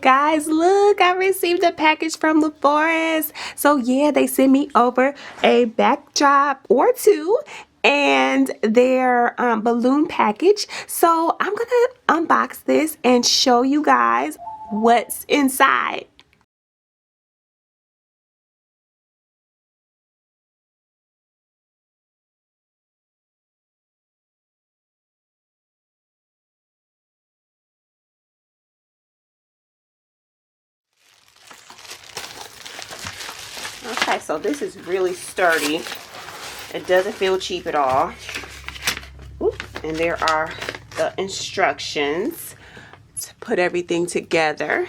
Guys, look, I received a package from Lofaris. So yeah, they sent me over a backdrop or two and their balloon package. So I'm gonna unbox this and show you guys what's inside. Okay, so this is really sturdy. It doesn't feel cheap at all. Oop. And there are the instructions to put everything together.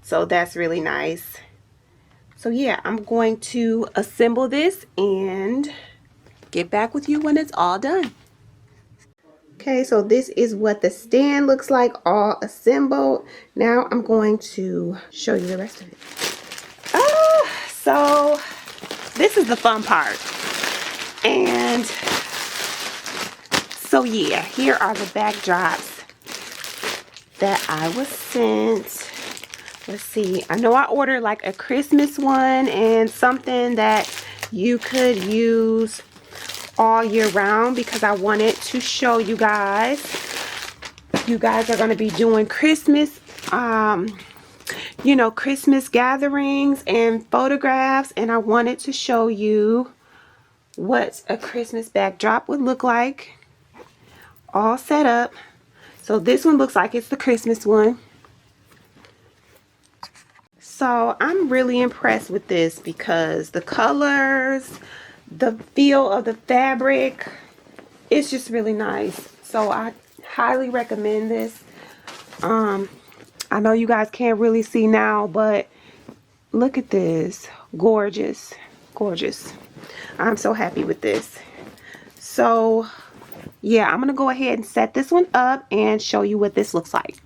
So that's really nice. So yeah, I'm going to assemble this and get back with you when it's all done. Okay, so this is what the stand looks like all assembled. Now I'm going to show you the rest of it. So this is the fun part. And so yeah, here are the backdrops that I was sent. Let's see, I know I ordered like a Christmas one and something that you could use all year round because I wanted to show you guys. You guys are going to be doing Christmas, you know, Christmas gatherings and photographs, and I wanted to show you what a Christmas backdrop would look like all set up. So this one looks like it's the Christmas one. So I'm really impressed with this because the colors, the feel of the fabric, it's just really nice. So I highly recommend this. I know you guys can't really see now, but look at this. Gorgeous. Gorgeous. I'm so happy with this. So yeah, I'm gonna go ahead and set this one up and show you what this looks like.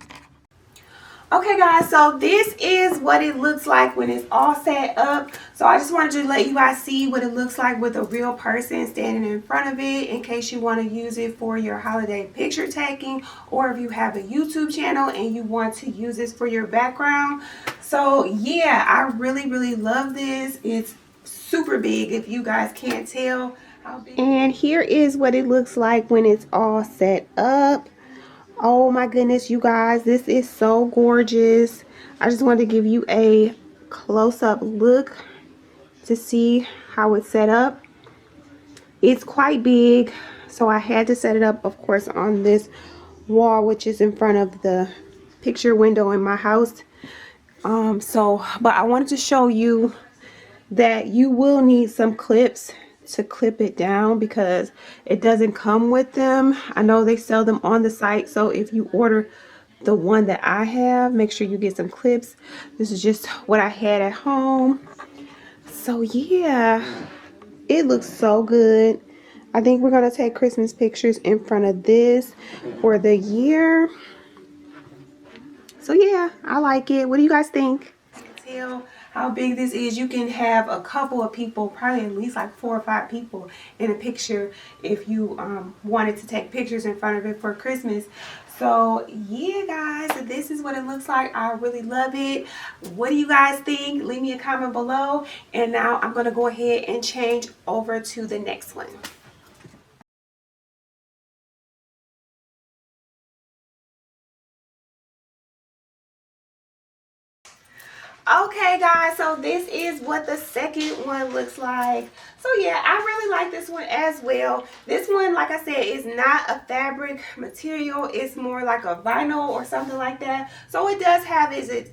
Okay guys, so this is what it looks like when it's all set up. So I just wanted to let you guys see what it looks like with a real person standing in front of it in case you want to use it for your holiday picture taking, or if you have a YouTube channel and you want to use this for your background. So yeah, I really love this. It's super big if you guys can't tell how big. And here is what it looks like when it's all set up. Oh my goodness, you guys, this is so gorgeous. I just wanted to give you a close-up look to see how it's set up. It's quite big, so I had to set it up, of course, on this wall, which is in front of the picture window in my house. But I wanted to show you that you will need some clips to clip it down because it doesn't come with them. I know they sell them on the site, so if you order the one that I have, make sure you get some clips. This is just what I had at home. So yeah, it looks so good. I think we're gonna take Christmas pictures in front of this for the year. So yeah, I like it. What do you guys think? Tell how big this is. You can have a couple of people, probably at least like 4 or 5 people in a picture if you wanted to take pictures in front of it for Christmas. So yeah guys, this is what it looks like. I really love it. What do you guys think? Leave me a comment below. And now I'm going to go ahead and change over to the next one. Okay guys, so this is what the second one looks like. So yeah, I really like this one as well. This one, like I said, is not a fabric material. It's more like a vinyl or something like that. So it does have its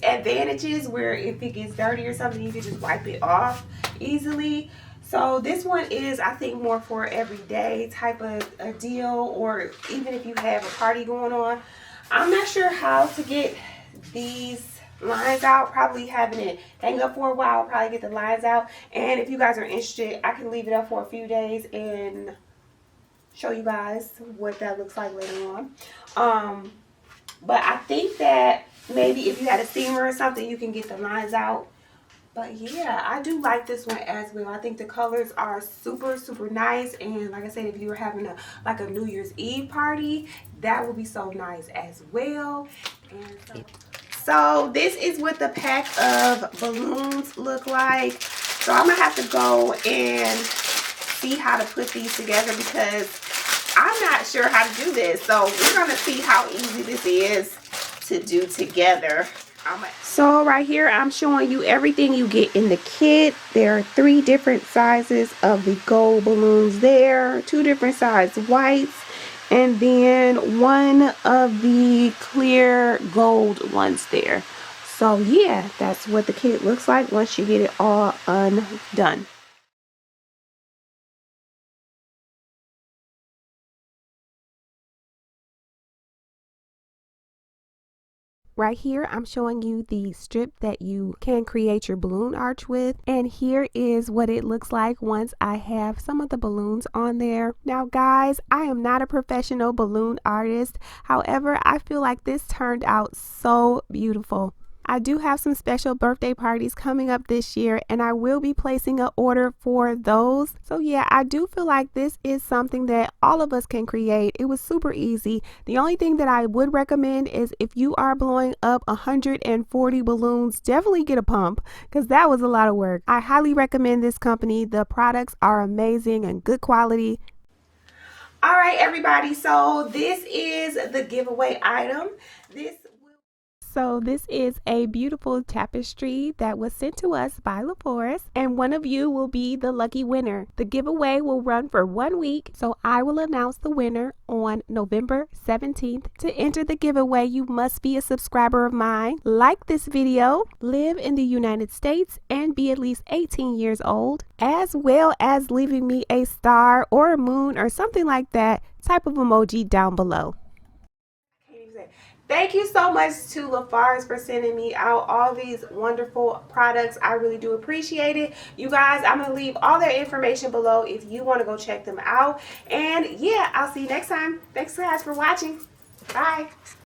advantages where if it gets dirty or something, you can just wipe it off easily. So this one is, I think, more for everyday type of a deal, or even if you have a party going on. I'm not sure how to get these lines out. Probably having it hang up for a while. I'll probably get the lines out, and if you guys are interested, I can leave it up for a few days and show you guys what that looks like later on. But I think that maybe if you had a steamer or something, you can get the lines out. But yeah, I do like this one as well. I think the colors are super nice, and like I said, if you were having a New Year's Eve party, that would be so nice as well. And So this is what the pack of balloons look like. So I'm gonna have to go and see how to put these together because I'm not sure how to do this. So we're gonna see how easy this is to do together. So right here I'm showing you everything you get in the kit. There are 3 different sizes of the gold balloons there, 2 different size whites, and then 1 of the clear gold ones there. So yeah, that's what the kit looks like once you get it all undone. Right here, I'm showing you the strip that you can create your balloon arch with. And here is what it looks like once I have some of the balloons on there. Now, guys, I am not a professional balloon artist. However, I feel like this turned out so beautiful. I do have some special birthday parties coming up this year and I will be placing an order for those. So yeah, I do feel like this is something that all of us can create. It was super easy. The only thing that I would recommend is if you are blowing up 140 balloons, definitely get a pump because that was a lot of work. I highly recommend this company. The products are amazing and good quality. All right, everybody. So this is the giveaway item. So this is a beautiful tapestry that was sent to us by Lofaris, and one of you will be the lucky winner. The giveaway will run for 1 week, so I will announce the winner on November 17th. To enter the giveaway, you must be a subscriber of mine, like this video, live in the United States, and be at least 18 years old, as well as leaving me a star or a moon or something like that type of emoji down below. Thank you so much to Lofaris for sending me out all these wonderful products. I really do appreciate it. You guys, I'm going to leave all their information below if you want to go check them out. And yeah, I'll see you next time. Thanks guys for watching. Bye.